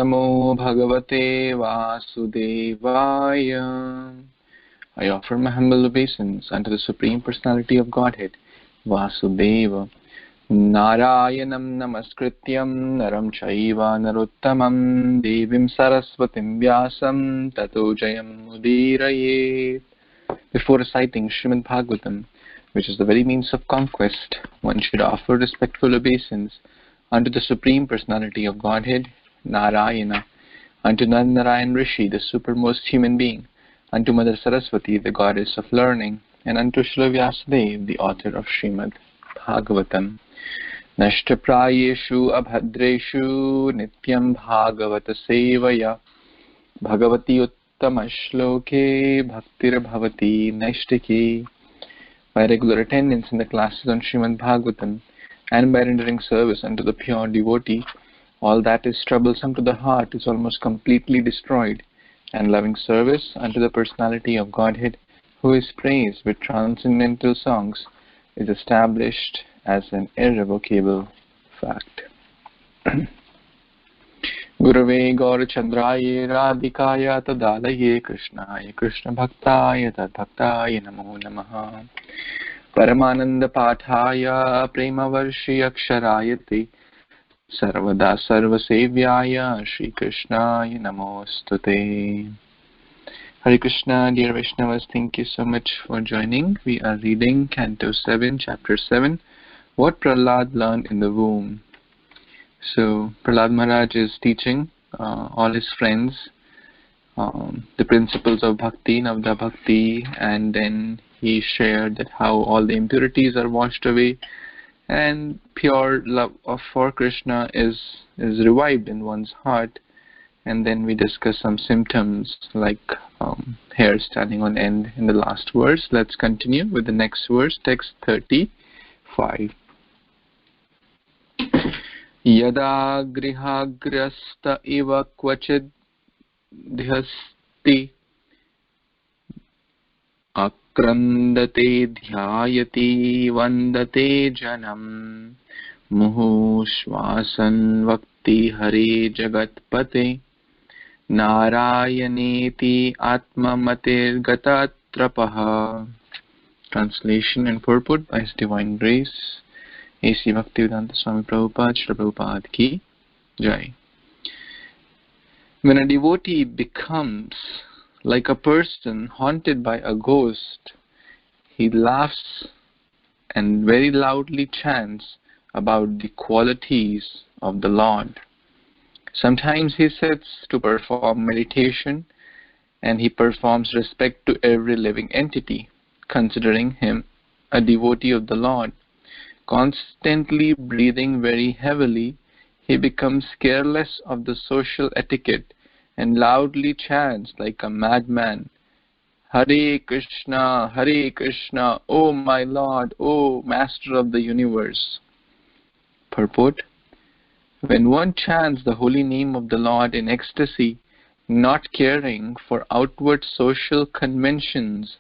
Namo Bhagavate Vasudevaya. I offer my humble obeisance unto the Supreme Personality of Godhead, Vasudeva. Narayanam namaskrityam naram chaiva narottamam devim saraswatim vyasam tato jayam udirayet. Before reciting Srimad Bhagvatam, which is the very means of conquest, one should offer respectful obeisance unto the Supreme Personality of Godhead, Narayana, unto Narayan Rishi, the supermost human being, unto Mother Saraswati, the goddess of learning, and unto Srila Vyasadeva, the author of Srimad Bhagavatam. Nashtaprayeshu abhadreshu nityam bhagavata sevaya bhagavati uttama-shloke bhaktir bhavati naishtiki. By regular attendance in the classes on Srimad Bhagavatam and by rendering service unto the pure devotee, all that is troublesome to the heart is almost completely destroyed, and loving service unto the Personality of Godhead, who is praised with transcendental songs, is established as an irrevocable fact. Gurave Gaurachandraya Radhikaya Tadalaye Krishnaya Krishna Bhaktaya Tadbhaktaya Namo Namaha Paramananda Pathaya Premavarshi Aksharayate Sarvada Sarvasevyaya Shri Krishnaya Namostute. Hare Krishna, dear Vaishnavas, thank you so much for joining. We are reading Canto 7, Chapter 7, What Prahlad Learned in the Womb. So, Prahlad Maharaj is teaching all his friends the principles of Bhakti, Navda Bhakti, and then he shared that how all the impurities are washed away and pure love for Krishna is revived in one's heart. And then we discuss some symptoms like hair standing on end in the last verse. Let's continue with the next verse, text 35. Yada grihagrasta iva kvachid dhyasti akrandate dhyayati vandate janam muhu shvasan vakti hare jagatpate Narayaneti atma-mati gatatrapaha. Translation and purport by His Divine Grace A.C. Bhaktivedanta Swami Prabhupada, Srila Prabhupada Ki Jai. When a devotee becomes like a person haunted by a ghost, he laughs and very loudly chants about the qualities of the Lord. Sometimes he sits to perform meditation, and he performs respect to every living entity, considering him a devotee of the Lord. Constantly breathing very heavily, he becomes careless of the social etiquette and loudly chants like a madman, Hare Krishna, O my Lord, O Master of the Universe. Purport: when one chants the holy name of the Lord in ecstasy, not caring for outward social conventions,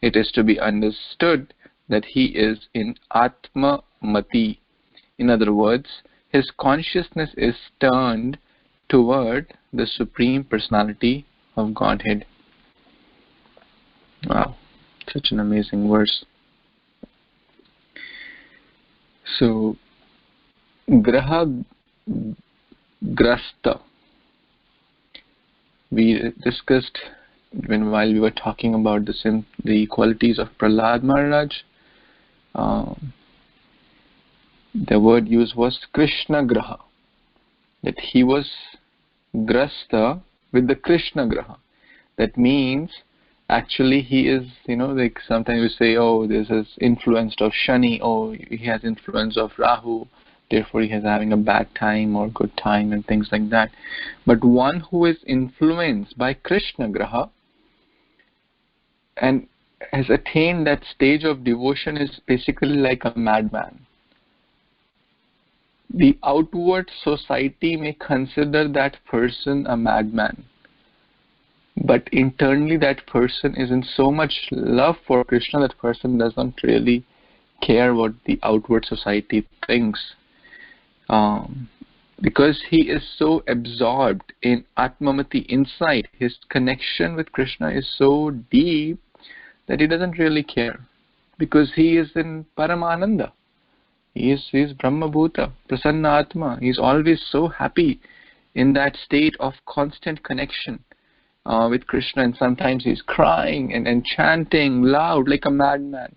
it is to be understood that he is in atma-mati. In other words, his consciousness is turned toward the Supreme Personality of Godhead. Wow, such an amazing verse. So, graha grasta. We discussed while we were talking about the qualities of Prahlad Maharaj. The word used was Krishna Graha, that he was grasta with the Krishna Graha. That means actually he is, like sometimes we say, oh, this is influenced of Shani, oh, he has influence of Rahu, therefore he is having a bad time or good time and things like that. But one who is influenced by Krishna Graha and has attained that stage of devotion is basically like a madman. The outward society may consider that person a madman, but internally that person is in so much love for Krishna that person doesn't really care what the outward society thinks. because he is so absorbed in atma-mati inside. His connection with Krishna is so deep that he doesn't really care, because he is in Paramananda. He is Brahma Bhuta, Prasanna Atma. He is always so happy in that state of constant connection with Krishna, and sometimes he's crying and chanting loud like a madman,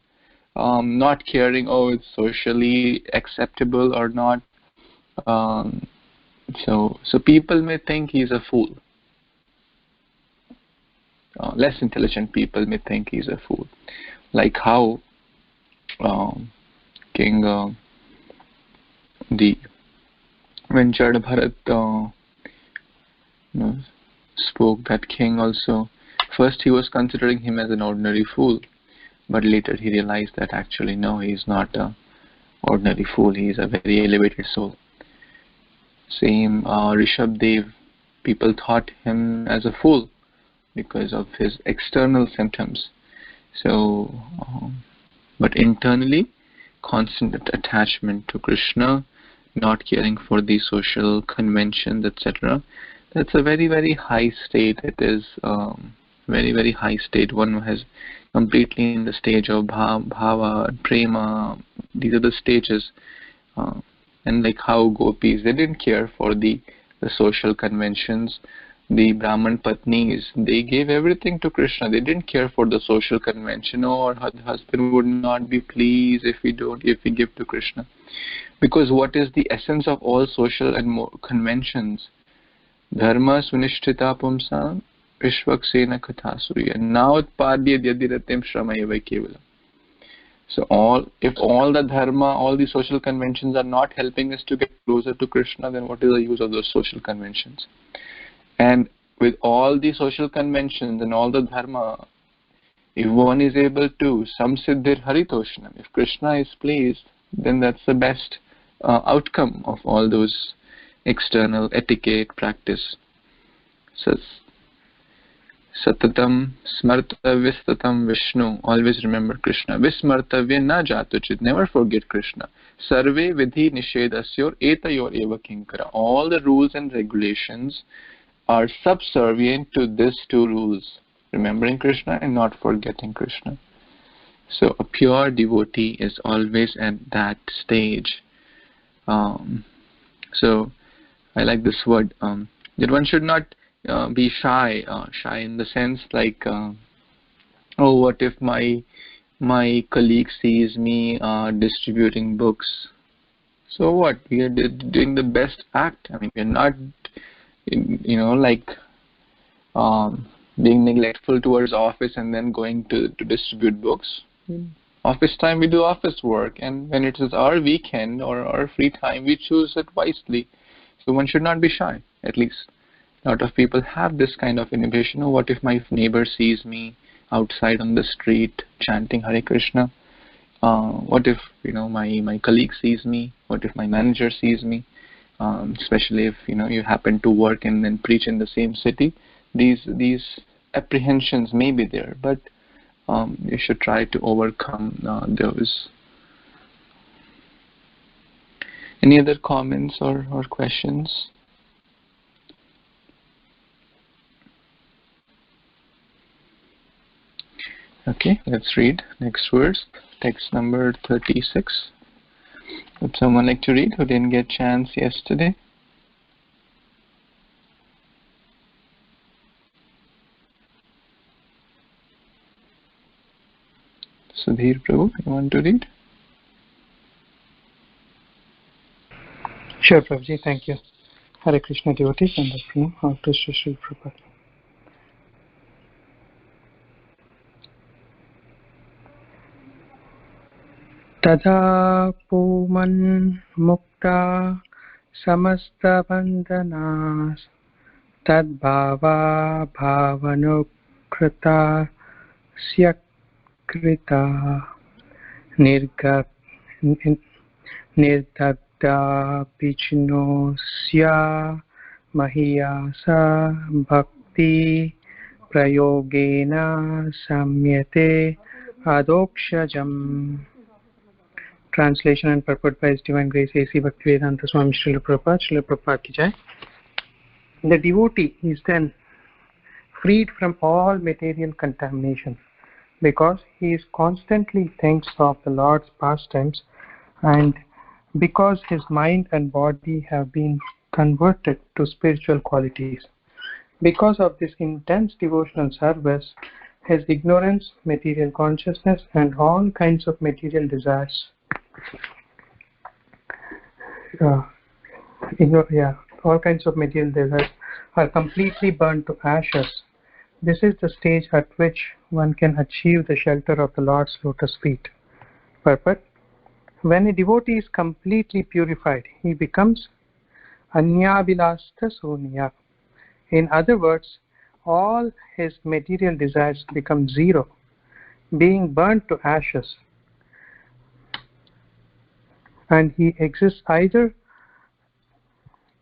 not caring, oh, it's socially acceptable or not. So people may think he's a fool. Less intelligent people may think he's a fool. Like how King when Jada Bharat spoke, that king also, first he was considering him as an ordinary fool, but later he realized that actually no, he is not an ordinary fool, he is a very elevated soul. Same Rishabh Dev, people thought him as a fool because of his external symptoms. So, but internally, constant attachment to Krishna, not caring for the social conventions, etc. That's a very, very high state. It is very, very high state. One has completely in the stage of bhava, prema. These are the stages. And like how gopis, they didn't care for the social conventions. The Brahman Patnis, they gave everything to Krishna. They didn't care for the social convention. Or her husband would not be pleased if we give to Krishna. Because what is the essence of all social and conventions? Dharma sunishtita pumsam vishvaksena kathasuriya nautpadya yadiratem shramayeva kevalam. So if all the dharma, all the social conventions are not helping us to get closer to Krishna, then what is the use of those social conventions? And with all the social conventions and all the dharma, if one is able to samsiddhir haritoshnam, if Krishna is pleased, then that's the best outcome of all those external etiquette practice. So, Satatam smartavya statam Vishnu, always remember Krishna. Vismartavya na jatuchit, never forget Krishna. Sarve vidhi nishedasyor etayor eva kinkara. All the rules and regulations are subservient to these two rules, remembering Krishna and not forgetting Krishna. So a pure devotee is always at that stage. So I like this word, that one should not be shy in the sense like, oh, what if my colleague sees me distributing books? So what? We are doing the best act. I mean, we are not, like being neglectful towards office and then going to distribute books. Office time, we do office work, and when it is our weekend or our free time, we choose it wisely. So one should not be shy. At least a lot of people have this kind of inhibition. Oh, what if my neighbor sees me outside on the street chanting Hare Krishna? What if my colleague sees me? What if my manager sees me? Especially if you happen to work and then preach in the same city. These apprehensions may be there, but you should try to overcome those. Any other comments or questions? Okay, let's read next verse, text number 36. Would someone like to read who didn't get a chance yesterday? Sudhir Prabhu, you want to read? Sure, Prabhuji, thank you. Hare Krishna devotees and the PM, all to Sri Prabhupada. Tada puman mukta samasta bandhanas tad bhava bhavanukrita syakrita nirdagda pichnosya mahiyasa bhakti prayogena samyate adokshajam. Translation and purport by His Divine Grace A.C. Bhaktivedanta Swami Srila Prabhupada. Srila Prabhupada ki jai. The devotee is then freed from all material contamination because he is constantly thinks of the Lord's pastimes, and because his mind and body have been converted to spiritual qualities. Because of this intense devotional service, his ignorance, material consciousness, and all kinds of material desires all kinds of material desires are completely burned to ashes. This is the stage at which one can achieve the shelter of the Lord's lotus feet. Purport: when a devotee is completely purified, he becomes anyavilasta sonya. In other words, all his material desires become zero, being burnt to ashes, and he exists either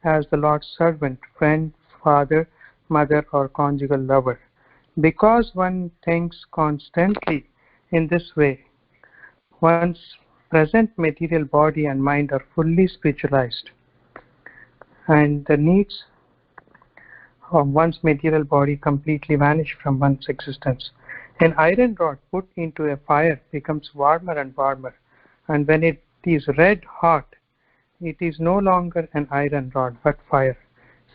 as the Lord's servant, friend, father, mother, or conjugal lover. Because one thinks constantly in this way, one's present material body and mind are fully spiritualized, and the needs of one's material body completely vanish from one's existence. An iron rod put into a fire becomes warmer and warmer, and when it is red hot, it is no longer an iron rod but fire.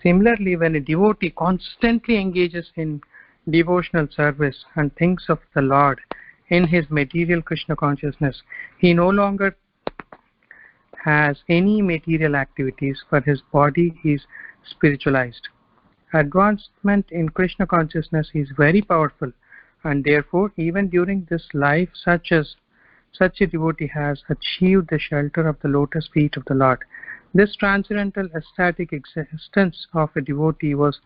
Similarly, when a devotee constantly engages in devotional service and thinks of the Lord in his material Krishna consciousness, he no longer has any material activities, for his body is spiritualized. Advancement in Krishna consciousness is very powerful, and therefore even during this life such a devotee has achieved the shelter of the lotus feet of the Lord. This transcendental ecstatic existence of a devotee was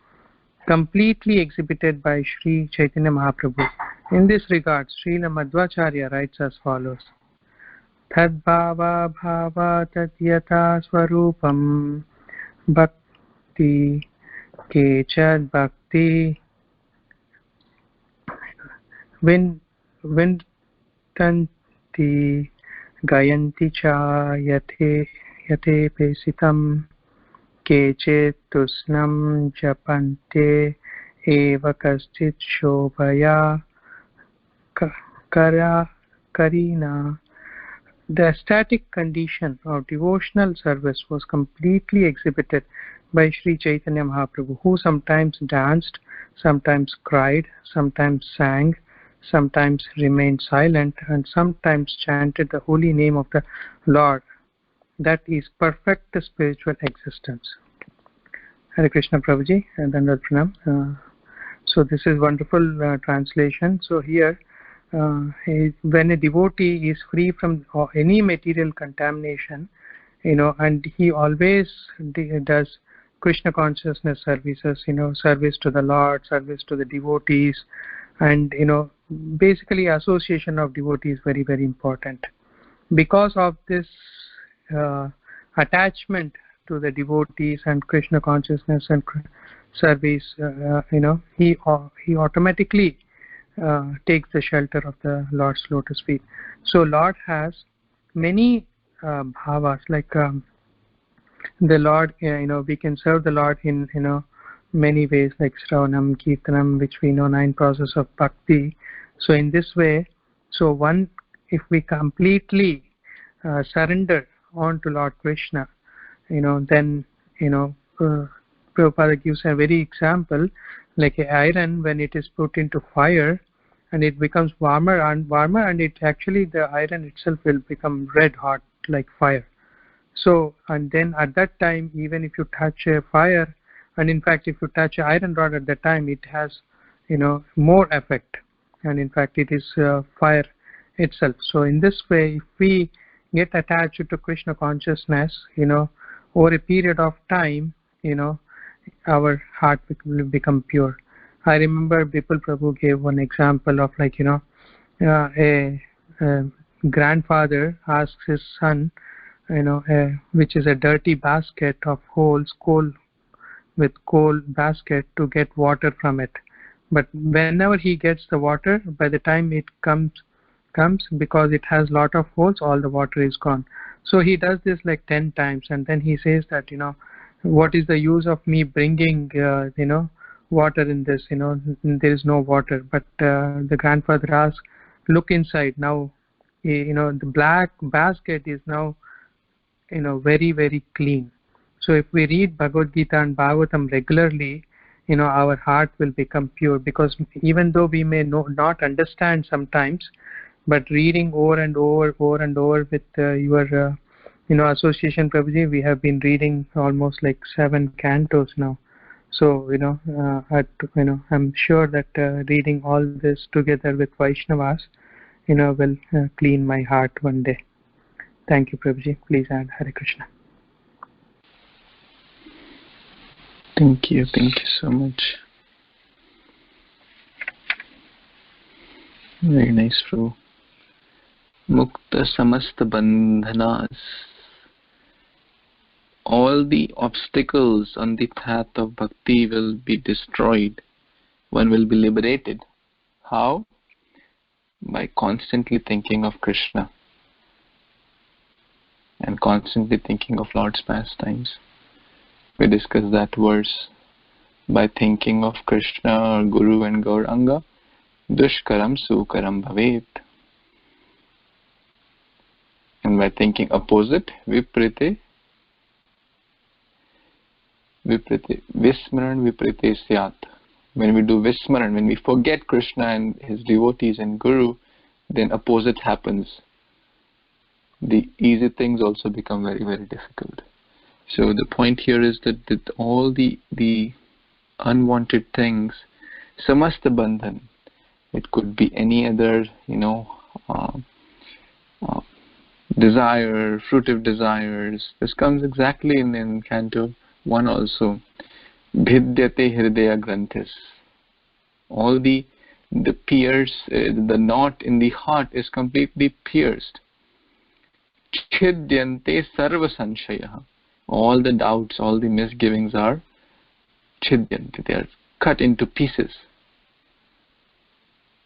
completely exhibited by Sri Chaitanya Mahaprabhu. In this regard, Srila Madhvacharya writes as follows: Tadbhava bhava tadyata swarupam bhakti kechad bhakti vintanti gayanti cha yate pesitam kechet tusnam japante eva kaschit shobhaya karina. The ecstatic condition of devotional service was completely exhibited by Sri Chaitanya Mahaprabhu, who sometimes danced, sometimes cried, sometimes sang, sometimes remained silent, and sometimes chanted the holy name of the Lord. That is perfect spiritual existence. Hare Krishna Prabhuji, and Dandavat Pranam. So this is wonderful translation. So here, when a devotee is free from any material contamination, and he always does Krishna consciousness services, service to the Lord, service to the devotees, and basically association of devotees is very, very important. Because of this attachment to the devotees and Krishna consciousness and service, he automatically takes the shelter of the Lord's lotus feet. So Lord has many bhavas, like the Lord, we can serve the Lord in many ways, like Shravanam, Kirtanam, which we know 9 process of bhakti. So in this way, if we completely surrender on to Lord Krishna, then Prabhupada gives a very example, like an iron, when it is put into fire and it becomes warmer and warmer, and it actually, the iron itself will become red hot like fire. So, and then at that time, even if you touch a fire, and in fact if you touch an iron rod at that time, it has more effect, and in fact it is fire itself. So in this way, if we get attached to Krishna consciousness, over a period of time, our heart will become pure. I remember Bipul Prabhu gave one example of a grandfather asks his son, which is a dirty basket of holes, coal basket, to get water from it. But whenever he gets the water, by the time it comes comes, because it has lot of holes, all the water is gone. So he does this like 10 times, and then he says that, what is the use of me bringing water in this, there is no water. But the grandfather asks, look inside now. The black basket is now very, very clean. So if we read Bhagavad Gita and Bhagavatam regularly, our heart will become pure, because even though we may not understand sometimes, but reading over and over with your association, Prabhuji, we have been reading almost like 7 cantos now. So I'm sure that reading all this together with Vaishnavas will clean my heart one day. Thank you, Prabhuji. Please add Hare Krishna. Thank you so much. Very nice, Prabhu. Mukta samasta bandhanas. All the obstacles on the path of bhakti will be destroyed. One will be liberated. How? By constantly thinking of Krishna and constantly thinking of Lord's pastimes. We discussed that verse. By thinking of Krishna or Guru and Gauranga, dushkaram sukaram bhavet. And by thinking opposite, viprite vismaran viprite syat. When we do vismaran, when we forget Krishna and his devotees and Guru, then opposite happens. The easy things also become very, very difficult. So the point here is that all the unwanted things, samasta bandhan, it could be any other, desire, fruitive desires. This comes exactly in Canto 1 also. Bhidyate hridaya granthis. All the the knot in the heart is completely pierced. Chidyante sarva sanshaya. All the doubts, all the misgivings are chidyante. They are cut into pieces.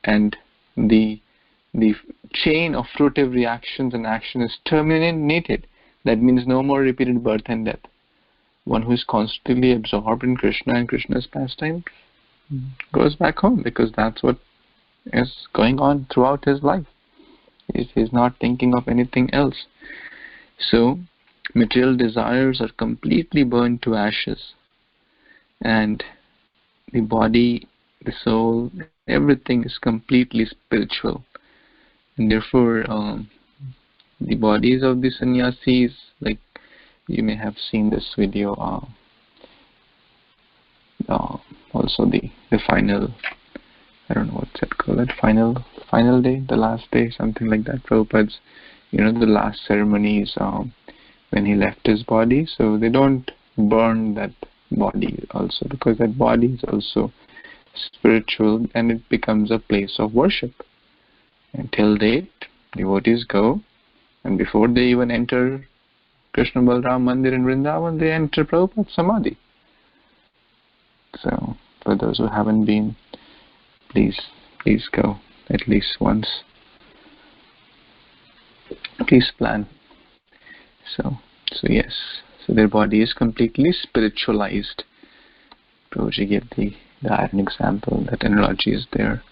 And the chain of fruitive reactions and action is terminated. That means no more repeated birth and death. One who is constantly absorbed in Krishna and Krishna's pastime goes back home, because that's what is going on throughout his life. He's not thinking of anything else. So material desires are completely burned to ashes, and the body, the soul, everything is completely spiritual. And therefore the bodies of the sannyasis, like you may have seen this video, also the final, I don't know what's that called, final day, the last day, something like that, Prabhupada's, the last ceremonies when he left his body. So they don't burn that body also, because that body is also spiritual, and it becomes a place of worship. Until date, devotees go, and before they even enter Krishna Balram Mandir in Vrindavan, they enter Prabhupada's Samadhi. So for those who haven't been, please go at least once. Please plan. So yes. So their body is completely spiritualized. Prabhuji gave the iron example. That analogy is there.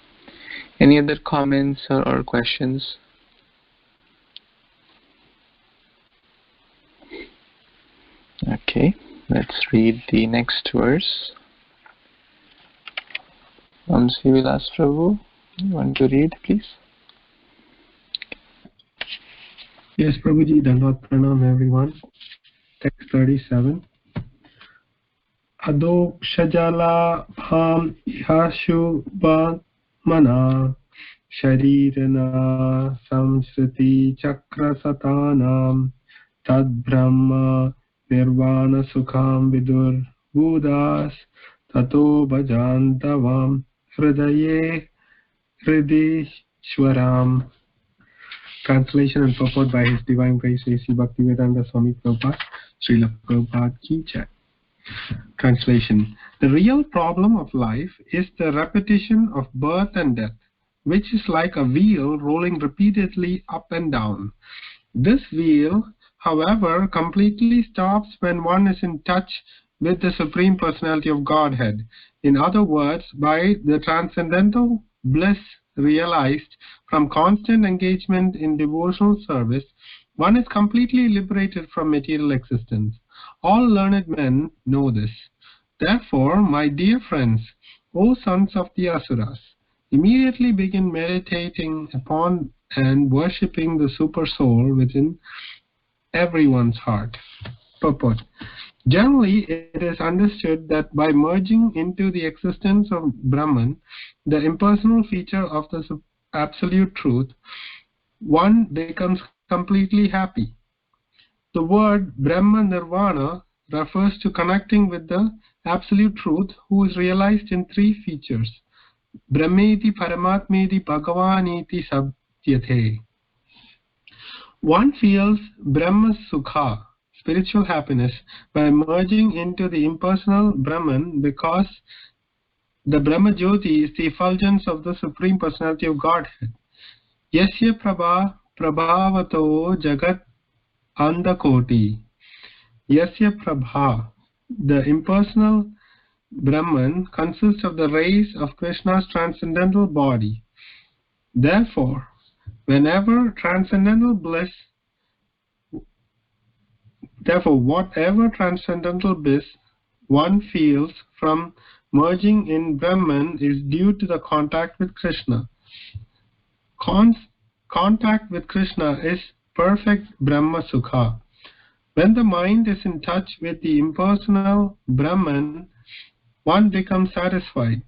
Any other comments or questions? Okay, let's read the next verse. Vamsi Vilas Prabhu, you want to read, please? Yes, Prabhuji, Dandavat Pranam, everyone. Text 37. Ado shajala bham ihashu mana sharirana samsriti chakra satanam tad brahma nirvana sukham vidur buddhas tato bhajantavam hridaye hridishwaram. Translation and purport by His Divine Grace A.C. Bhaktivedanta Swami Prabhupada, Srila Prabhupada Ki Jai. Translation. The real problem of life is the repetition of birth and death. which is like a wheel rolling repeatedly up and down. This wheel, however, completely stops when one is in touch with the Supreme Personality of Godhead. In other words, by the transcendental bliss realized from constant engagement in devotional service, one is completely liberated from material existence. All learned men know this. Therefore, my dear friends, O sons of the Asuras, immediately begin meditating upon and worshipping the Super Soul within everyone's heart. Purport. Generally, it is understood that by merging into the existence of Brahman, the impersonal feature of the Absolute Truth, one becomes completely happy. The word brahma-nirvana refers to connecting with the Absolute Truth, who is realized in three features: Brahmeti, Paramatmeti, Bhagavaniti Sabdyate. One feels brahma-sukha, spiritual happiness, by merging into the impersonal Brahman, because the Brahma-jyoti is the effulgence of the Supreme Personality of Godhead. Yasya prabhavato jagat andakoti. Yasya prabha, the impersonal Brahman, consists of the rays of Krishna's transcendental body. Therefore, whatever transcendental bliss one feels from merging in Brahman is due to the contact with Krishna. Contact with Krishna is perfect Brahma Sukha. When the mind is in touch with the impersonal Brahman, one becomes satisfied.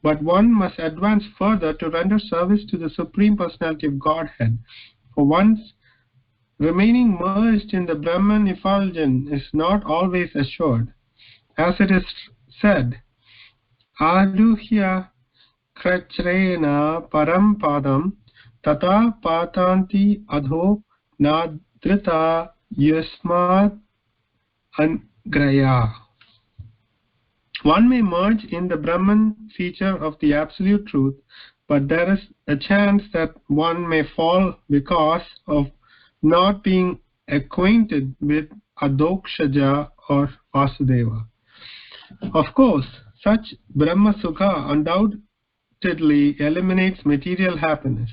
But one must advance further to render service to the Supreme Personality of Godhead. For one's remaining merged in the Brahman effulgence is not always assured. As it is said, Aduhya krachrena param padam tata patanti adho nadrita yasmat angraya. One may merge in the Brahman feature of the Absolute Truth, but there is a chance that one may fall because of not being acquainted with Adokshaja or Vasudeva. Of course, such Brahma Sukha undoubtedly eliminates material happiness.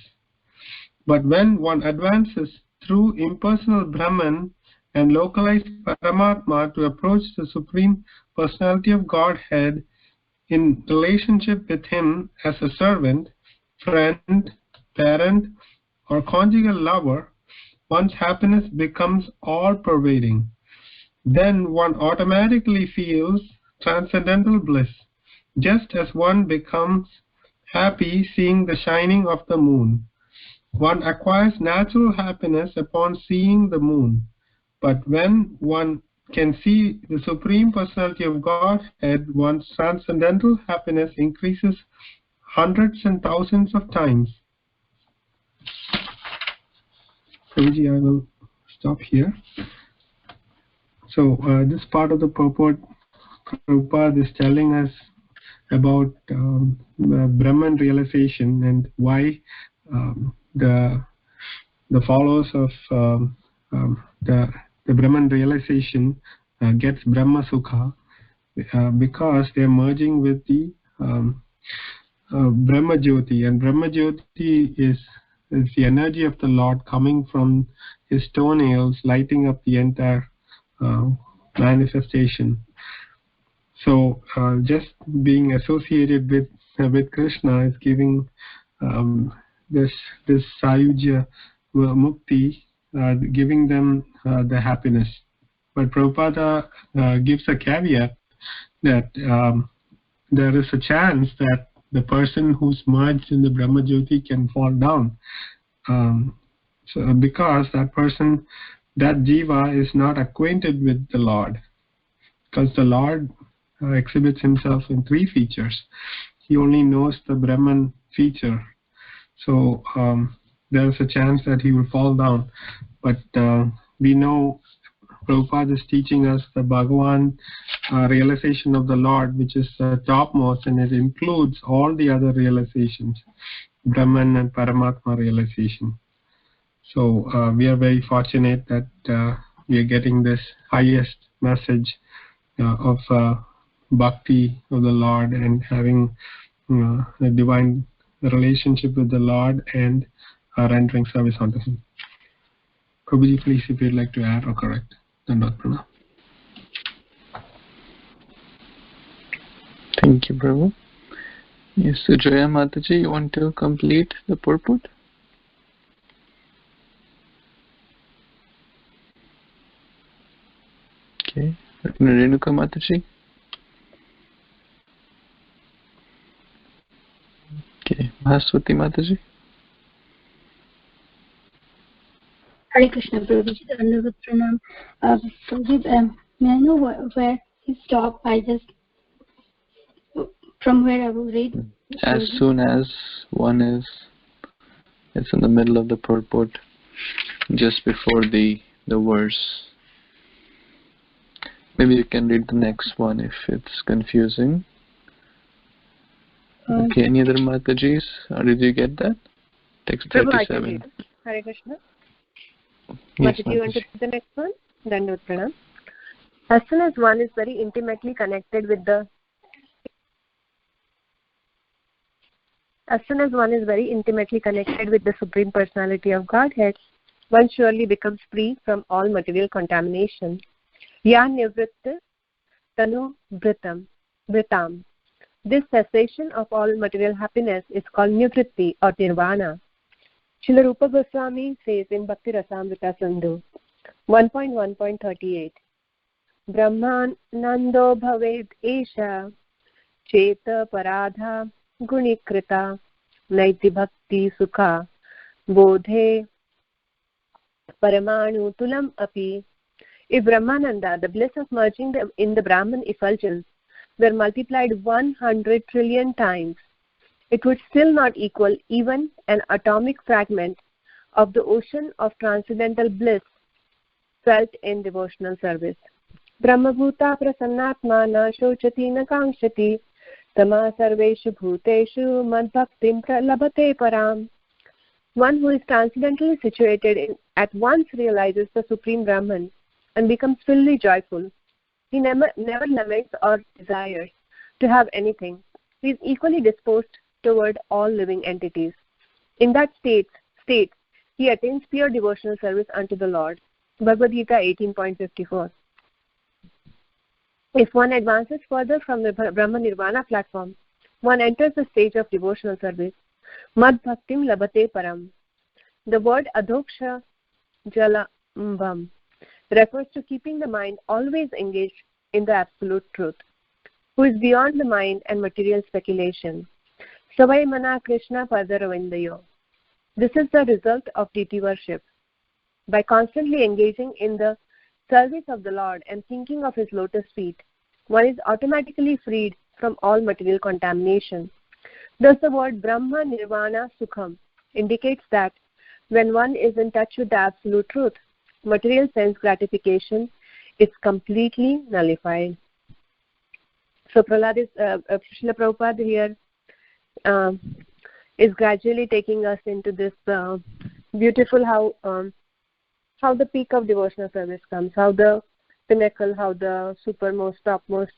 But when one advances through impersonal Brahman and localized Paramatma to approach the Supreme Personality of Godhead in relationship with Him as a servant, friend, parent, or conjugal lover, one's happiness becomes all-pervading. Then one automatically feels transcendental bliss, just as one becomes happy seeing the shining of the moon. One acquires natural happiness upon seeing the moon, but when one can see the Supreme Personality of Godhead, one's transcendental happiness increases hundreds and thousands of times. Prabhuji, I will stop here. So this part of the purport, Prabhupada is telling us about Brahman realization and why the followers of the Brahman realization gets Brahma Sukha, because they are merging with the Brahma-jyoti, and Brahma-jyoti is the energy of the Lord coming from His toenails, lighting up the entire manifestation. So just being associated with Krishna is giving this Sayujya Mukti, giving them the happiness. But Prabhupada gives a caveat that there is a chance that the person who's merged in the Brahma-jyoti can fall down. So because that person, that jiva, is not acquainted with the Lord. Because the Lord exhibits Himself in three features. He only knows the Brahman feature. So there is a chance that he will fall down. But we know Prabhupada is teaching us the Bhagavan realization of the Lord, which is topmost, and it includes all the other realizations. Brahman and Paramatma realization. So we are very fortunate that we are getting this highest message of bhakti of the Lord and having a divine relationship with the Lord and rendering service unto Him. Prabhuji, please, if you'd like to add or correct, then Dr. Pranam. Thank you, Prabhu. Yes, so Jaya Mataji, you want to complete the purport? Okay. Renuka Mataji? Okay. Mahaswati Mataji? Hare Krishna, Prabhuji, Dandavat Pranam. Prabhuji, may I know where he stopped? I just, from where I will read? As soon as one is, it's in the middle of the purport, just before the verse. Maybe you can read the next one if it's confusing. Okay, any other Matajis? Or did you get that? Text 37. Hare Krishna. Yes, Mataji, you want to read the next one? Dandavat Pranam. As soon as one is very intimately connected with the Supreme Personality of Godhead, one surely becomes free from all material contamination. Ya nivritta tanu vritam. This cessation of all material happiness is called nivritti or nirvana. Srila Rupa Goswami says in Bhakti Rasamrita Sindhu 1.1.38, Brahman-nando bhaved esha cheta paradha gunikrita naiti bhakti sukha bodhe paramanu tulam api. If Brahmananda, the bliss of merging in the Brahman effulgence, were multiplied 100 trillion times, it would still not equal even an atomic fragment of the ocean of transcendental bliss felt in devotional service. Brahmabhuta prasannatma na shochati na kankshati tama sarveshu bhuteshu madbhaktim pralabhate param. One who is transcendentally situated at once realizes the Supreme Brahman and becomes fully joyful. He never laments or desires to have anything. He is equally disposed toward all living entities. In that state, he attains pure devotional service unto the Lord. Bhagavad Gita 18.54. If one advances further from the brahma-nirvana platform, one enters the stage of devotional service. Mad-bhaktim labhate param. The word adhoksha jalambam refers to keeping the mind always engaged in the absolute truth, who is beyond the mind and material speculation. Savai mana Krishna padaravindayo. This is the result of deity worship. By constantly engaging in the service of the Lord and thinking of His lotus feet, one is automatically freed from all material contamination. Thus the word brahma-nirvana-sukham indicates that when one is in touch with the absolute truth, material sense gratification is completely nullified. So Srila Prabhupada here is gradually taking us into this beautiful how the peak of devotional service comes, how the pinnacle, how the supermost, topmost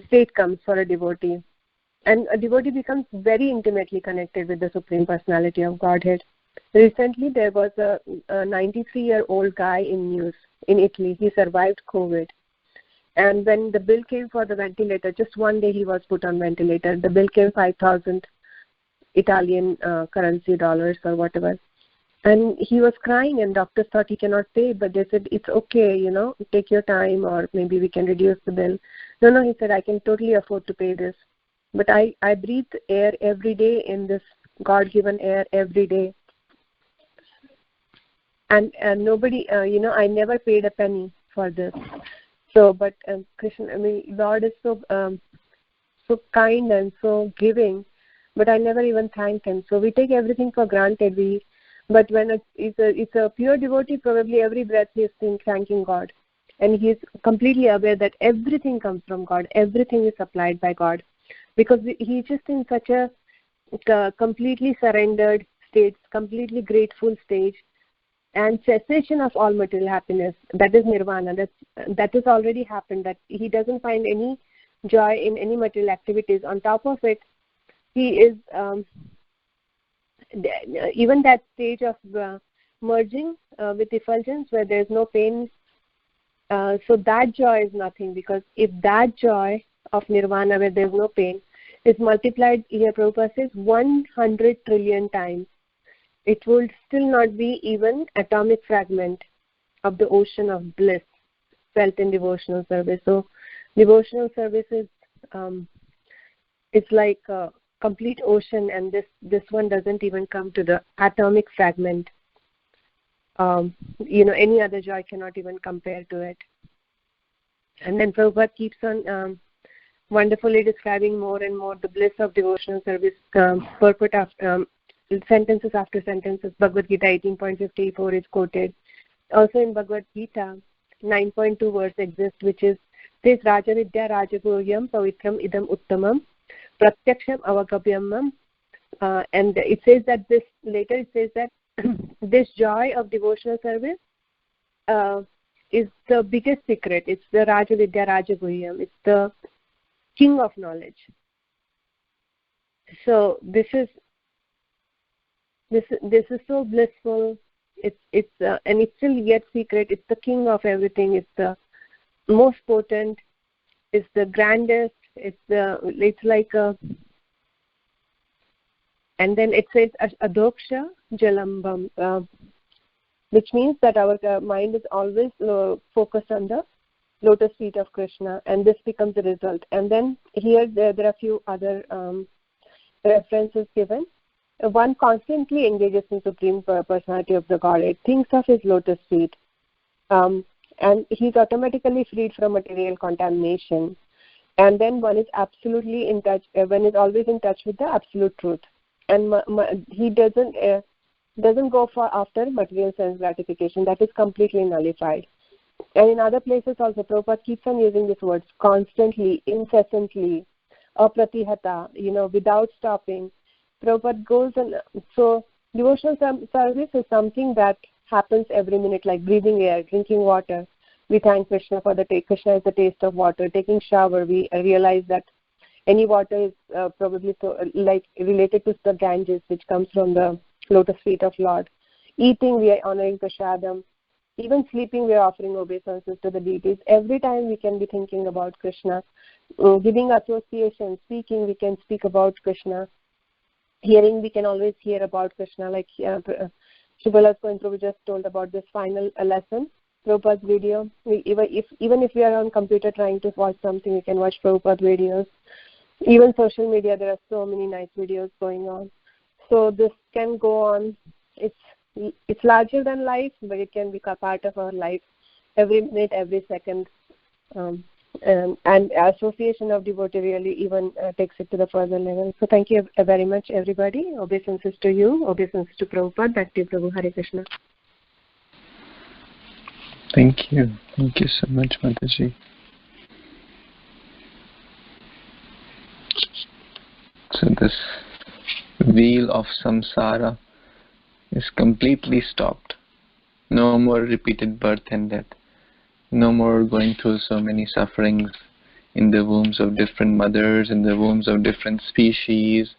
state comes for a devotee. And a devotee becomes very intimately connected with the Supreme Personality of Godhead. Recently, there was a 93-year-old guy in Italy. He survived COVID. And when the bill came for the ventilator, just one day he was put on ventilator. The bill came 5,000 Italian currency dollars or whatever. And he was crying, and doctors thought he cannot pay, but they said, it's okay, take your time, or maybe we can reduce the bill. No, he said, I can totally afford to pay this. But I breathe air every day in this God-given air every day. And nobody, I never paid a penny for this. So, but Krishna, Lord is so kind and so giving, but I never even thanked Him. So we take everything for granted. But when it's a pure devotee, probably every breath he is thanking God, and he is completely aware that everything comes from God, everything is supplied by God, because he is just in such a completely surrendered state, completely grateful stage, and cessation of all material happiness. That is nirvana. That has already happened. That he doesn't find any joy in any material activities. On top of it, he is even that stage of merging with effulgence, where there is no pain. So that joy is nothing, because if that joy of nirvana, where there is no pain, is multiplied, here Prabhupada says, 100 trillion times, it will still not be even atomic fragment of the ocean of bliss felt in devotional service. So devotional service is it's like a complete ocean, and this one doesn't even come to the atomic fragment. Any other joy cannot even compare to it. And then Prabhupada keeps on wonderfully describing more and more the bliss of devotional service, purport after sentences after sentences. Bhagavad Gita 18.54 is quoted. Also in Bhagavad Gita, 9.2 verse exists, which is, says, Raja Vidya Rajaguhyam Pavitram Idam Uttamam Pratyaksham Avagabyamam. And it says that this joy of devotional service is the biggest secret. It's the Raja Vidya Rajaguhyam. It's the king of knowledge. So this is so blissful. It's and it's still yet secret. It's the king of everything. It's the most potent. It's the grandest. It's like a. And then it says adoksha jalambam, which means that our mind is always focused on the lotus feet of Krishna, and this becomes the result. And then here there are a few other references given. One constantly engages in Supreme Personality of the Godhead, thinks of his lotus feet, and he's automatically freed from material contamination. And then one is absolutely in touch, one is always in touch with the absolute truth. And he doesn't go for after material sense gratification. That is completely nullified. And in other places also, Prabhupada keeps on using these words constantly, incessantly, apratihata, without stopping. Prabhupada goes and so devotional service is something that happens every minute, like breathing air, drinking water. We thank Krishna for the Krishna is the taste of water. Taking shower, we realize that any water is probably like related to the Ganges, which comes from the lotus feet of Lord. Eating, we are honoring Prashadam. Even sleeping, we are offering obeisances to the deities. Every time we can be thinking about Krishna. Giving association, speaking, we can speak about Krishna. Hearing, we can always hear about Krishna. Like Shubhala's Prabhu just told about this final lesson, Prabhupada's video. Even if we are on computer trying to watch something, we can watch Prabhupada videos. Even social media, there are so many nice videos going on. So this can go on. It's larger than life, but it can be a part of our life every minute, every second. And association of devotee really even takes it to the further level. So thank you very much, everybody. Obeisances to you. Obeisances to Prabhupada. Back to you, Prabhu. Hare Krishna. Thank you. Thank you so much, Mataji. So this wheel of samsara is completely stopped. No more repeated birth and death. No more going through so many sufferings in the wombs of different mothers, in the wombs of different species.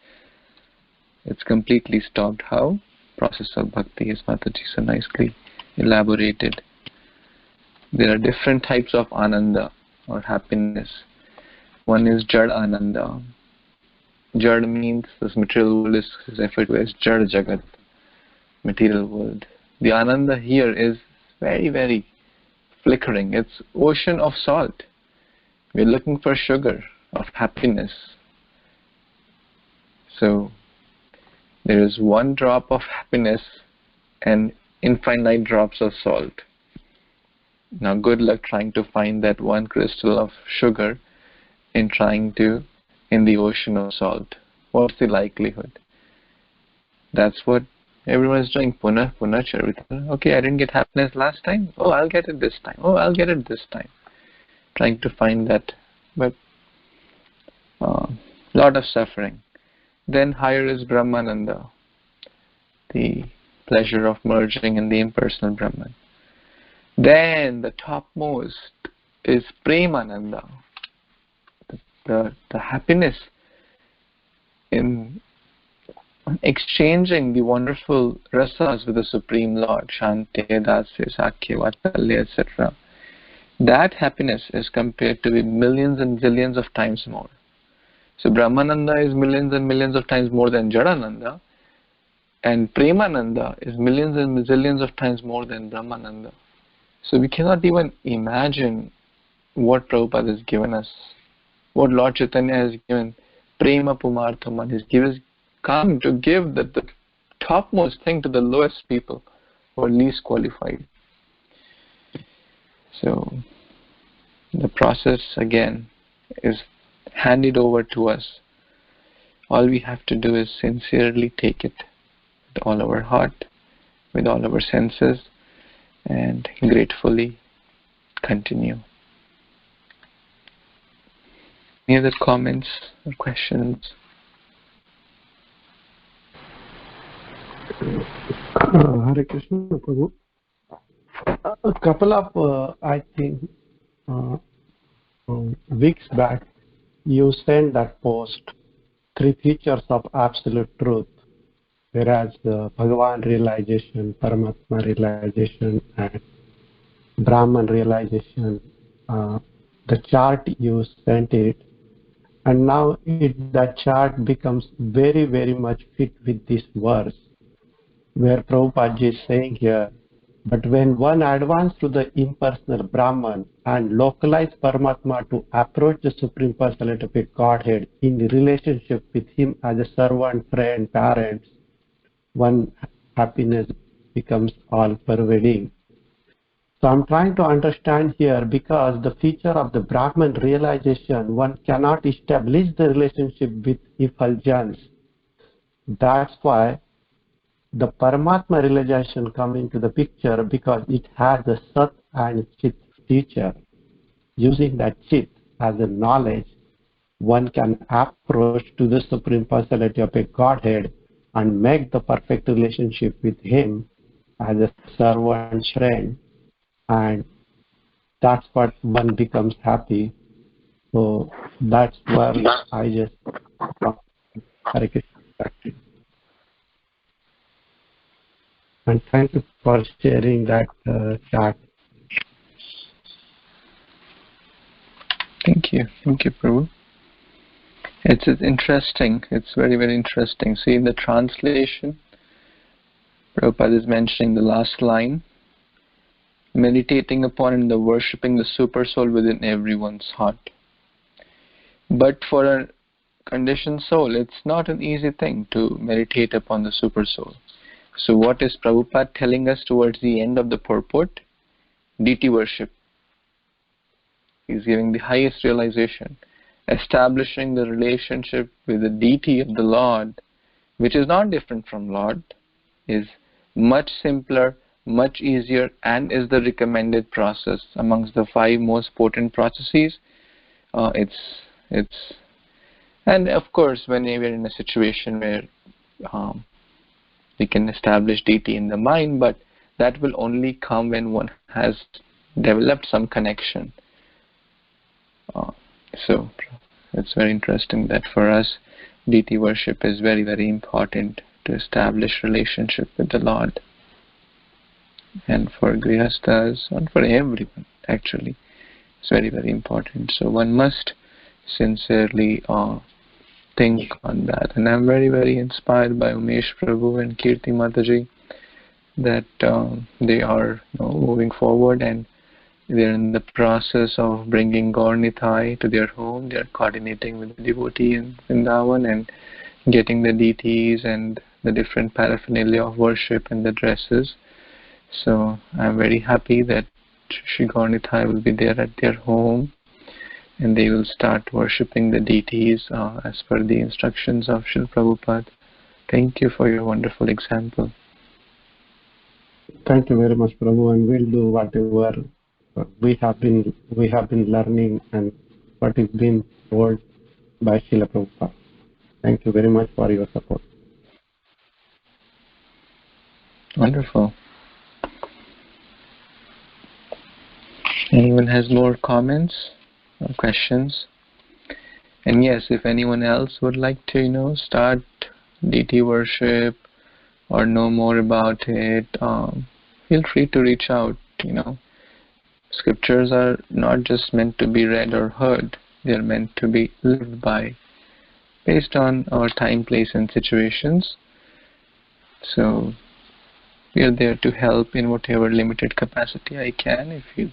It's completely stopped. How? Process of bhakti, as Mataji so nicely elaborated. There are different types of ananda or happiness. One is jad ananda. Jad means this material world is referred to as jad jagat, material world. The ananda here is very, very flickering. It's ocean of salt. We're looking for sugar of happiness. So there is one drop of happiness and infinite drops of salt. Now good luck trying to find that one crystal of sugar in the ocean of salt. What's the likelihood? That's what everyone is doing. Punah, punah, charvita. Okay, I didn't get happiness last time. Oh, I'll get it this time. Oh, I'll get it this time. Trying to find that, but lot of suffering. Then higher is Brahmananda, the pleasure of merging in the impersonal Brahman. Then the topmost is Premananda, the happiness in exchanging the wonderful rasas with the Supreme Lord, Shanti, Dasya, Sakya, Vatsalya, etc. That happiness is compared to be millions and zillions of times more. So Brahmananda is millions and millions of times more than Jadananda, and Premananda is millions and zillions of times more than Brahmananda. So we cannot even imagine what Prabhupada has given us, what Lord Chaitanya has given. Prema Pumarthaman, He's come to give the topmost thing to the lowest people who are least qualified. So the process again is handed over to us. All we have to do is sincerely take it with all our heart, with all our senses, and gratefully continue. Any other comments or questions? Hare Krishna, Prabhu. A couple of, I think, weeks back, you sent that post, 3 features of absolute truth, whereas Bhagavan realization, Paramatma realization, and Brahman realization, the chart you sent it, and now that chart becomes very, very much fit with this verse, where Prabhupada is saying here, but when one advances to the impersonal Brahman and localize Paramatma to approach the Supreme Personality of a Godhead in the relationship with Him as a servant, friend, parents, one happiness becomes all-pervading. So I'm trying to understand here, because the feature of the Brahman realization, one cannot establish the relationship with effulgence. That's why the Paramatma realization comes into the picture, because it has the Sat and Chit feature. Using that Chit as a knowledge, one can approach to the Supreme Personality of a Godhead and make the perfect relationship with Him as a servant, friend, and that's what one becomes happy. So that's where I just Hare Krishna. And thank you for sharing that chart. Thank you, Prabhu. It's interesting. It's very, very interesting. See, in the translation, Prabhupada is mentioning the last line, meditating upon and worshipping the super soul within everyone's heart. But for a conditioned soul, it's not an easy thing to meditate upon the super soul. So what is Prabhupada telling us towards the end of the purport? Deity worship. He's giving the highest realization, establishing the relationship with the deity of the Lord, which is not different from Lord, is much simpler, much easier, and is the recommended process amongst the 5 most potent processes. And of course, when we're in a situation where we can establish deity in the mind, but that will only come when one has developed some connection. So it's very interesting that for us, deity worship is very, very important to establish relationship with the Lord. And for Grihasthas, and for everyone, actually, it's very, very important. So one must sincerely think on that. And I'm very, very inspired by Umesh Prabhu and Kirti Mataji, that they are moving forward, and they're in the process of bringing Gaur Nitai to their home. They're coordinating with the devotee in Vrindavan and getting the deities and the different paraphernalia of worship and the dresses. So I'm very happy that Shri Gaur Nitai will be there at their home, and they will start worshipping the deities as per the instructions of Srila Prabhupada. Thank you for your wonderful example. Thank you very much, Prabhu, and we'll do whatever we have been learning and what is being told by Srila Prabhupada. Thank you very much for your support. Wonderful. Anyone has more comments or questions? And yes, if anyone else would like to, start deity worship or know more about it, feel free to reach out. Scriptures are not just meant to be read or heard; they are meant to be lived by, based on our time, place, and situations. So we are there to help in whatever limited capacity I can. If you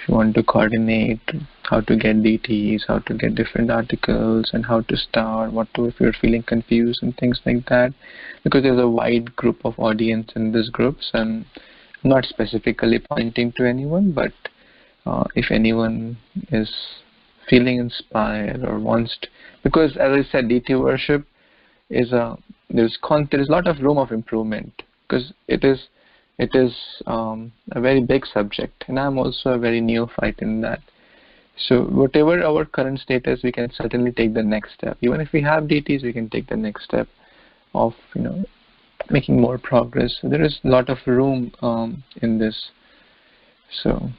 want to coordinate how to get DTs, how to get different articles, and how to start, if you're feeling confused and things like that, because there's a wide group of audience in these groups, and I'm not specifically pointing to anyone, but if anyone is feeling inspired or wants to, because as I said, DT worship is there's a lot of room of improvement, because it is a very big subject, and I'm also a very neophyte in that. So whatever our current status, we can certainly take the next step. Even if we have DTs, we can take the next step of making more progress. So there is a lot of room in this. So,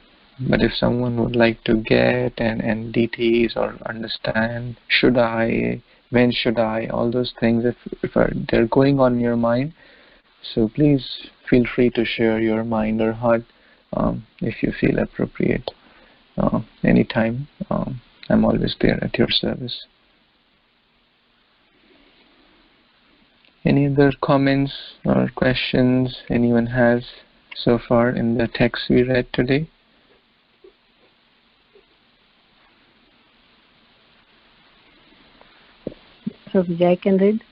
but if someone would like to get and DTs or understand, should I, when should I, all those things, if they're going on your mind, so please feel free to share your mind or heart if you feel appropriate. Anytime, I'm always there at your service. Any other comments or questions anyone has so far in the text we read today? So I can read.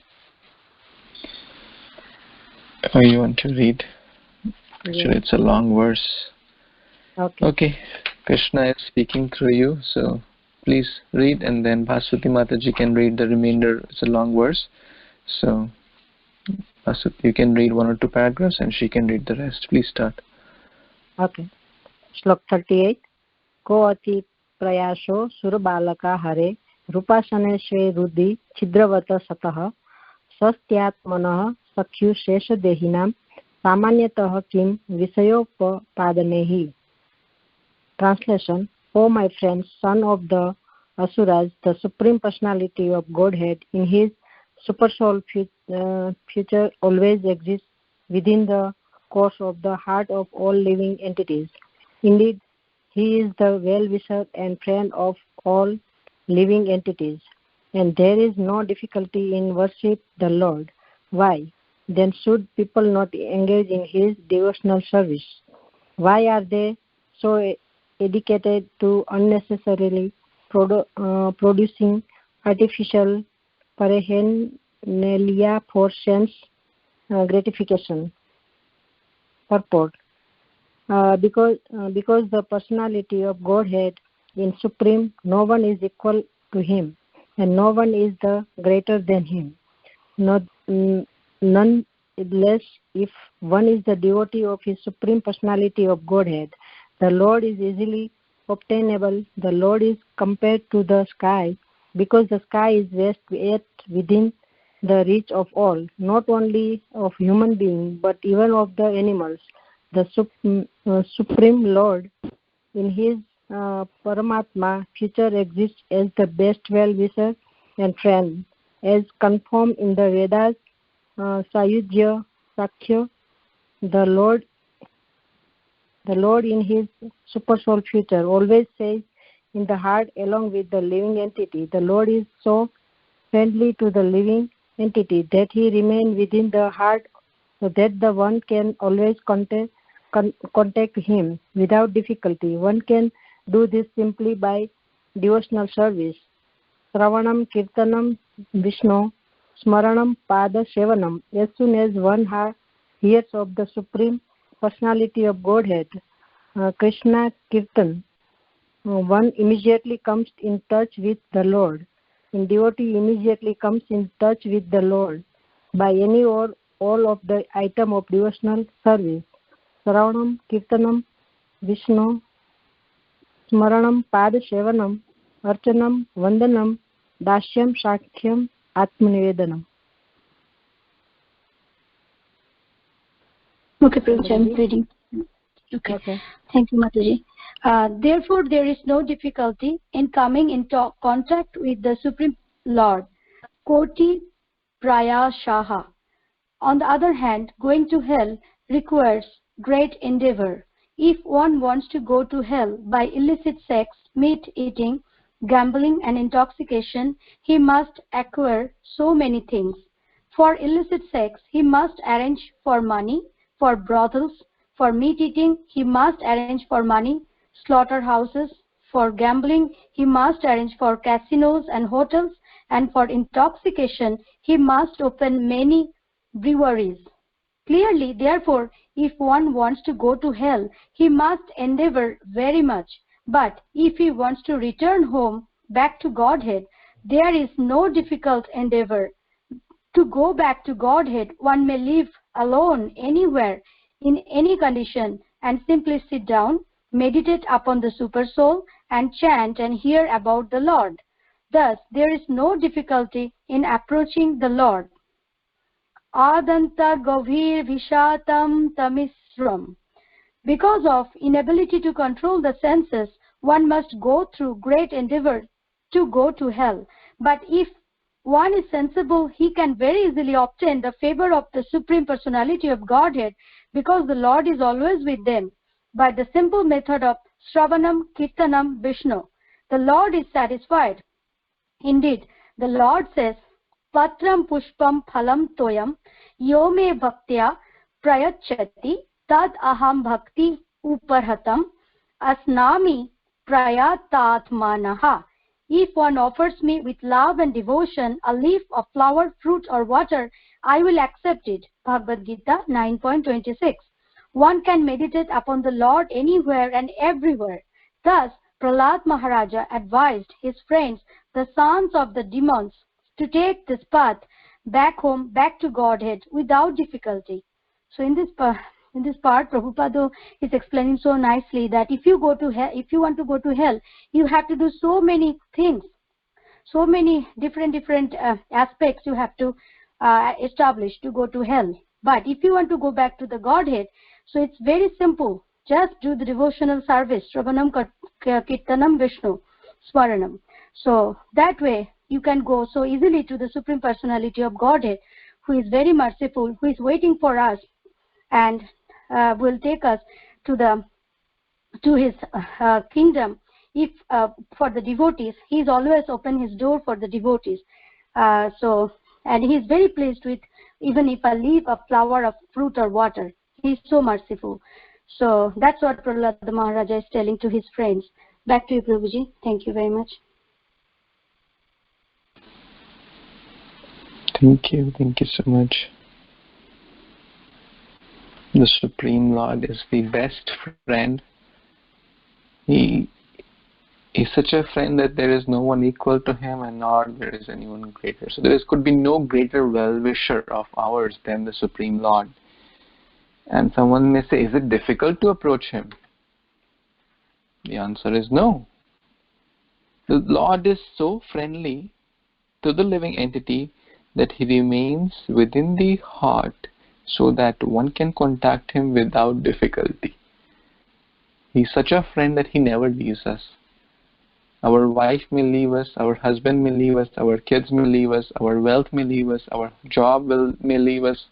Oh, you want to read? Actually, it's a long verse. Okay. Krishna is speaking through you, so please read, and then Bhaswati Mataji can read the remainder. It's a long verse, so Bhaswati, you can read 1 or 2 paragraphs, and she can read the rest. Please start. Okay. Shlok 38. Ko ati prayasho surbalaka hare rupasane shwe rudhi chidravata satah sastyatmanah sakyu shesha dehinam samanyatah kim visayopapadaneh. Translation: O my friends, son of the Asuras, the Supreme Personality of Godhead in his super soul future always exists within the course of the heart of all living entities. Indeed, he is the well-wisher and friend of all living entities, and there is no difficulty in worship the Lord. Why, then, should people not engage in his devotional service? Why are they so dedicated to unnecessarily producing artificial paraphernalia for sense gratification? Purport: because the personality of Godhead in Supreme, no one is equal to him, and no one is the greater than him. Nonetheless, if one is the devotee of his Supreme Personality of Godhead, the Lord is easily obtainable. The Lord is compared to the sky, because the sky is vast yet within the reach of all, not only of human beings, but even of the animals. The Supreme Lord, in his Paramatma future, exists as the best well-wisher and friend, as confirmed in the Vedas. Sayujya Sakya, the Lord in his super soul future always says in the heart along with the living entity. The Lord is so friendly to the living entity that he remains within the heart, so that the one can always contact him without difficulty. One can do this simply by devotional service. Sravanam, Kirtanam, Vishnu, Smaranam, Pada, Sevanam. As soon as one hears of the Supreme Personality of Godhead, Krishna Kirtan, one immediately comes in touch with the Lord. In devotee immediately comes in touch with the Lord by any or all of the item of devotional service. Sravanam, Kirtanam, Vishnu, Smaranam, Pada, Sevanam, Archanam, Vandanam, दास्यं साख्यम् आत्मनिवेदनम्. Okay, Prabhuji, I'm reading. Okay. Thank you, Mataji. Therefore, there is no difficulty in coming into contact with the Supreme Lord. Koti Prayashaha. On the other hand, going to hell requires great endeavor. If one wants to go to hell by illicit sex, meat eating, gambling and intoxication, he must acquire so many things. For illicit sex, he must arrange for money. For brothels, for meat eating, he must arrange for money, slaughterhouses. For gambling, he must arrange for casinos and hotels. And for intoxication, he must open many breweries. Clearly, therefore, if one wants to go to hell, he must endeavor very much. But if he wants to return home, back to Godhead, there is no difficult endeavor. To go back to Godhead, one may live alone anywhere, in any condition, and simply sit down, meditate upon the Super Soul, and chant and hear about the Lord. Thus, there is no difficulty in approaching the Lord. Adanta Govir Vishatam Tamisram. Because of inability to control the senses, one must go through great endeavor to go to hell. But if one is sensible, he can very easily obtain the favor of the Supreme Personality of Godhead, because the Lord is always with them. By the simple method of Shravanam Kirtanam Vishnu, the Lord is satisfied. Indeed, the Lord says, Patram Pushpam Phalam Toyam Yome Bhaktya Prayachati Tad Aham Bhakti Uparhatam Asnami Prayatatmanaha. If one offers me with love and devotion a leaf of flower, fruit or water, I will accept it. Bhagavad Gita 9.26. One can meditate upon the Lord anywhere and everywhere. Thus, Prahlad Maharaja advised his friends, the sons of the demons, to take this path back home, back to Godhead without difficulty. So in this part, Prabhupada is explaining so nicely that if you go to hell, if you want to go to hell, you have to do so many things, so many different aspects you have to establish to go to hell. But if you want to go back to the Godhead, so it's very simple. Just do the devotional service, Shravanam Kirtanam Vishnu Smaranam. So that way you can go so easily to the Supreme Personality of Godhead, who is very merciful, who is waiting for us and will take us to his kingdom. If for the devotees, he is always open his door for the devotees. And he is very pleased with even if a leaf, a flower, a fruit or water. He is so merciful. So that's what Prahlad Maharaja is telling to his friends. Back to you, Prabhuji. Thank you very much. Thank you so much. The Supreme Lord is the best friend. He is such a friend that there is no one equal to him, and nor there is anyone greater. So there could be no greater well-wisher of ours than the Supreme Lord. And someone may say, is it difficult to approach him? The answer is no. The Lord is so friendly to the living entity that he remains within the heart so that one can contact him without difficulty. He's such a friend that he never leaves us. Our wife may leave us, our husband may leave us, our kids may leave us, our wealth may leave us, our job may leave us.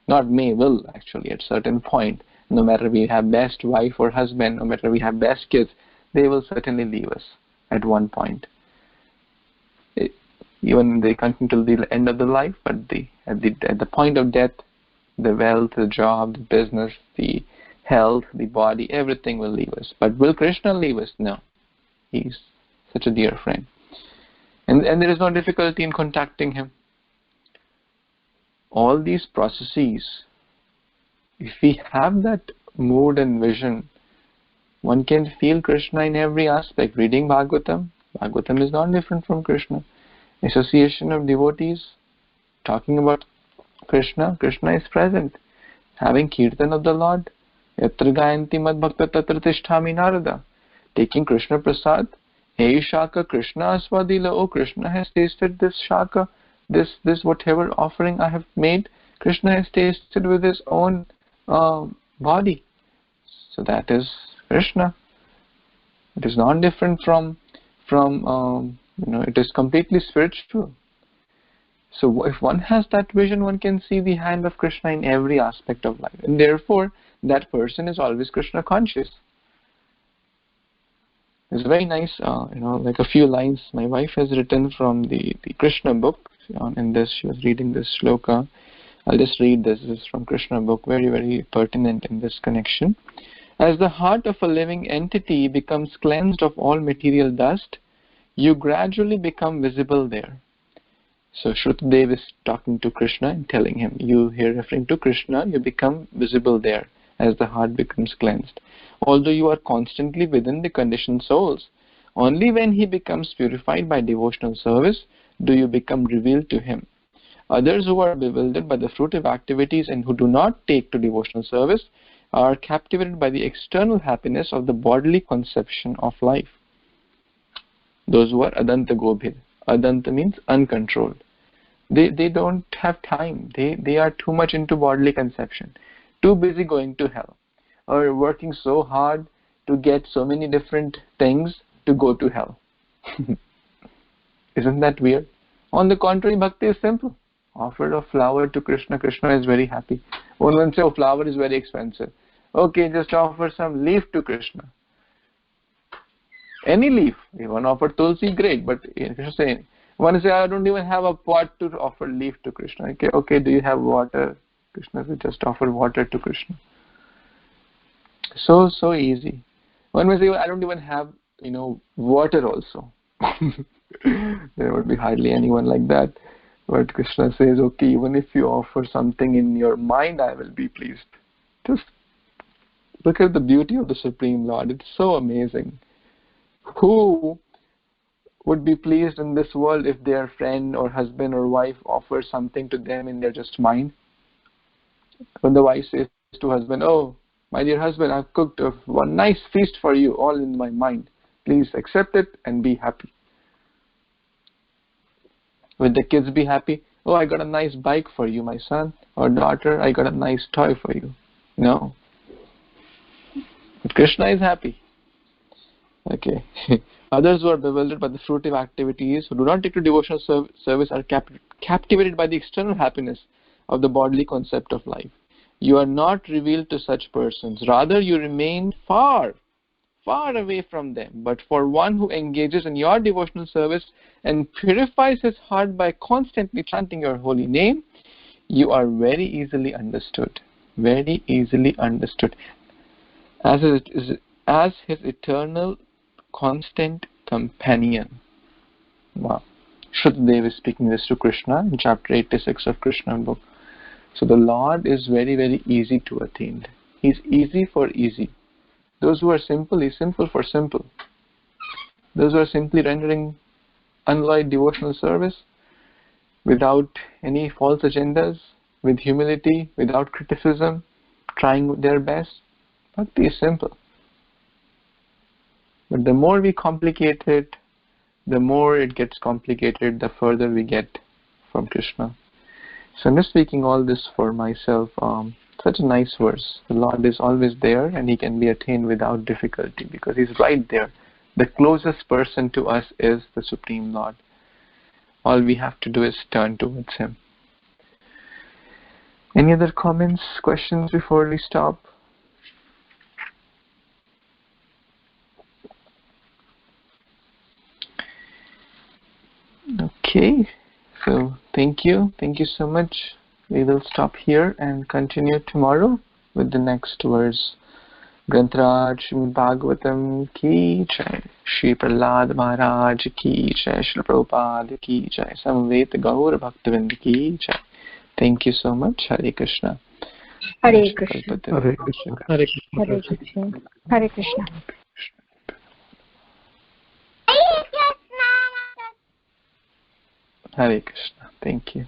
Not may, will actually at certain point. No matter we have best wife or husband, no matter we have best kids, they will certainly leave us at one point. Even they continue till the end of the life, but at the point of death, the wealth, the job, the business, the health, the body, everything will leave us. But will Krishna leave us? No. He's such a dear friend. And there is no difficulty in contacting him. All these processes, if we have that mood and vision, one can feel Krishna in every aspect. Reading Bhagavatam is not different from Krishna. Association of devotees, talking about Krishna is present. Having kirtan of the Lord, yatra gayanti mad bhakta tatra tisthami narada. Taking Krishna prasad, Hey Shaka, Krishna Aswadila, oh Krishna has tasted this Shaka, this whatever offering I have made, Krishna has tasted with his own body. So that is Krishna. It is not different from it is completely spiritual. So if one has that vision, one can see the hand of Krishna in every aspect of life, and therefore that person is always Krishna conscious. It's very nice, like a few lines my wife has written from the Krishna book. In this, she was reading this shloka. I'll just read this. This is from Krishna book, very, very pertinent in this connection. As the heart of a living entity becomes cleansed of all material dust, you gradually become visible there. So Shrutadev is talking to Krishna and telling him, you here referring to Krishna, you become visible there as the heart becomes cleansed. Although you are constantly within the conditioned souls, only when he becomes purified by devotional service do you become revealed to him. Others who are bewildered by the fruitive activities and who do not take to devotional service are captivated by the external happiness of the bodily conception of life. Those who are adanta gobhir. Adanta means uncontrolled. They don't have time. They are too much into bodily conception, too busy going to hell, or working so hard to get so many different things to go to hell. Isn't that weird? On the contrary, bhakti is simple. Offer a flower to Krishna. Krishna is very happy. One say, oh, flower is very expensive. Okay, just offer some leaf to Krishna. Any leaf. If one offer tulsi, great. But Krishna saying, one say, I don't even have a pot to offer leaf to Krishna. Okay, do you have water? Krishna says, just offer water to Krishna. So easy. One may say, I don't even have, water also. There would be hardly anyone like that. But Krishna says, okay, even if you offer something in your mind, I will be pleased. Just look at the beauty of the Supreme Lord. It's so amazing. Who would be pleased in this world if their friend or husband or wife offers something to them in their just mind? When the wife says to husband, oh, my dear husband, I've cooked one nice feast for you, all in my mind. Please accept it and be happy. Will the kids be happy? Oh, I got a nice bike for you, my son or daughter. I got a nice toy for you. No. But Krishna is happy. Okay. Others who are bewildered by the fruitive activities, who do not take to devotional service, are captivated by the external happiness of the bodily concept of life. You are not revealed to such persons. Rather, you remain far away from them. But for one who engages in your devotional service and purifies his heart by constantly chanting your holy name, you are very easily understood. Very easily understood. As his eternal, constant companion. Wow. Shrutadev is speaking this to Krishna in chapter 86 of Krishna book. So the Lord is very, very easy to attain. He's easy for easy. Those who are simple, He's simple for simple. Those who are simply rendering unalloyed devotional service without any false agendas, with humility, without criticism, trying their best, bhakti is simple. But the more we complicate it, the more it gets complicated, the further we get from Krishna. So I'm just speaking all this for myself. Such a nice verse. The Lord is always there and He can be attained without difficulty because He's right there. The closest person to us is the Supreme Lord. All we have to do is turn towards Him. Any other comments, questions before we stop? Okay, so thank you so much. We will stop here and continue tomorrow with the next verse. Grantaraj Srimad Bhagvatam ki jai, Shri Prahlad Maharaj ki jai, Shri Prabhupada ki jai, Samveta Gaur Bhaktivinoda ki jai. Thank you so much. Hare Krishna. Hare Krishna. Hare Krishna. Hare Krishna. Hare Krishna. Hare Krishna. Hare Krishna. Thank you.